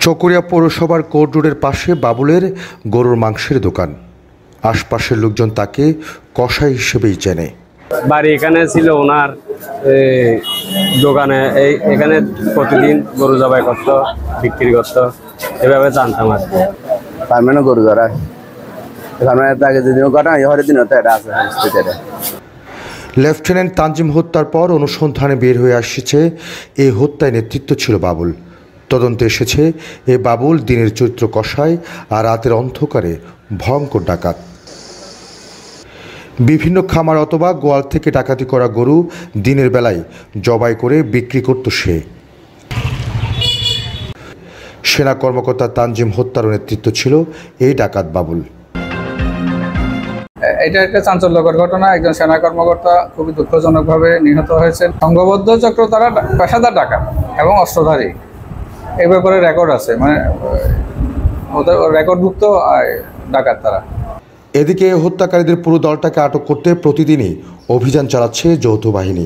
চকরিয়া পৌরসভার কোর্ট রোডের পাশে বাবুলের গরুর মাংসের দোকান। আশপাশের লোকজন তাকে কসাই হিসেবেই চেনে। বাড়ি এখানে ছিল ওনার দোকানে, এখানে প্রতিদিন গরু জবাই করতো, বিক্রি করতো, এভাবে জানতাম আর কি। ফার্মেনও গরু ধরা তাকে যেদিনও ঘটনা হরের দিনও তো এটা আছে। লেফটেন্যান্ট তানজিম হত্যার পর অনুসন্ধানে বের হয়ে আসছে এই হত্যায় নেতৃত্ব ছিল বাবুল। তদন্তে এসেছে এ বাবুল দিনের চরিত্র কষায় আর রাতের অন্ধকারে ভয়ঙ্কর ডাকাত। বিভিন্ন খামার অথবা গোয়াল থেকে ডাকাতি করা গরু দিনের বেলায় জবাই করে বিক্রি করত সে। সেনা কর্মকর্তা তানজিম হত্যার নেতৃত্ব ছিল এই ডাকাত বাবুল। এটা একটা চাঞ্চল্যকর ঘটনা। একজন সেনা কর্মকর্তা খুবই দুঃখজনকভাবে নিহত হয়েছেন। সংঘবদ্ধ চক্র, তারা পেশাদার ডাকাত এবং অস্ত্রধারী। এই ব্যাপারে রেকর্ড আছে, মানে ওদের রেকর্ডভুক্ত ডাকাত তারা। এদিকে হত্যাকারীদের পুরো দলটাকে আটক করতে প্রতিদিনই অভিযান চালাচ্ছে যৌথ বাহিনী।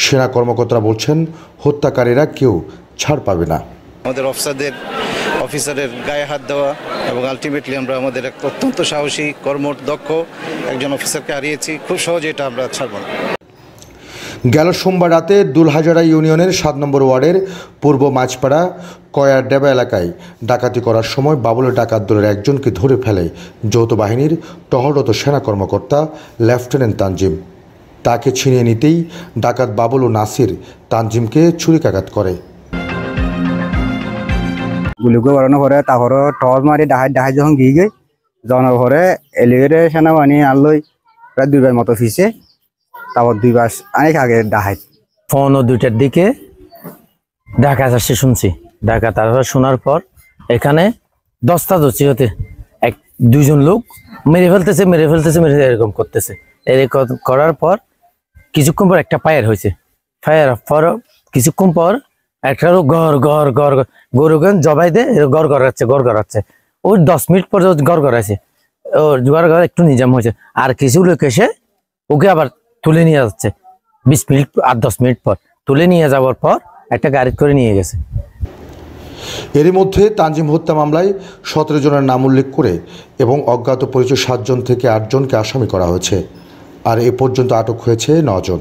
সেনা কর্মকর্তারা বলছেন হত্যাকারীরা কেউ ছাড় পাবে না। আমাদের অফিসারের গায়ে হাত দেওয়া এবং আলটিমেটলি আমরা আমাদের এক অত্যন্ত সাহসী কর্মদক্ষ একজন অফিসারকে হারিয়েছি। খুব সহজে এটা আমরা ছাড়ব না। গেল সোমবার রাতে দুলহাজারা ইউনিয়নের 7 নম্বর ওয়ার্ডের পূর্ব মাঝপাড়া কয়ার ডেবা এলাকায় ডাকাতি করার সময় বাবুলের ডাকাত দলের একজনকে ধরে ফেলে যৌথ বাহিনীর টহলরত সেনা কর্মকর্তা লেফটেন্যান্ট তানজিম। তাকে ছিনিয়ে নিতেই ডাকাত বাবুল ও নাসির তানজিমকে ছুরিকাঘাত করে। গুলিকে বাড়ানো পরে তারপরে টস মারি ডাহাই যখন গিয়ে গই জনের পরে এলিভেটর সেনাবাহিনী আনলই প্রায় 2 বার মতো ফিসে, তারপর 2 বার অনেক আগে ডাহাই। ফোন ও 2টার দিকে ডাকাত আসছে শুনছি। ডাকাত আসা শোনার পর এখানে দস্তাদস্তি হতে 2জন লোক মেরে ফেলতেছে এরকম করতেছে। এরকম করার পর কিছুক্ষণ পর একটা ফায়ার হয়েছে। ফায়ার পর কিছুক্ষণ পর একটা গরুকে জবাই দিয়ে গড় গড়াচ্ছে। ওই 10 মিনিট পর গড় গড়াইছে, ওর গড় একটু নিজাম হয়েছে। আর কিছু লোক এসে ওকে আবার তুলে নিয়ে যাচ্ছে 20 মিনিট আর 10 মিনিট পর তুলে নিয়ে যাওয়ার পর একটা গাড়ি করে নিয়ে গেছে। এরই মধ্যে তানজিম হত্যা মামলায় 17 জনের নাম উল্লেখ করে এবং অজ্ঞাত পরিচয় 7 জন থেকে 8 জনকে আসামি করা হয়েছে। আর এ পর্যন্ত আটক হয়েছে 9 জন।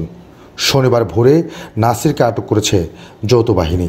শনিবার ভোরে নাসিরকে আটক করেছে যৌথ বাহিনী।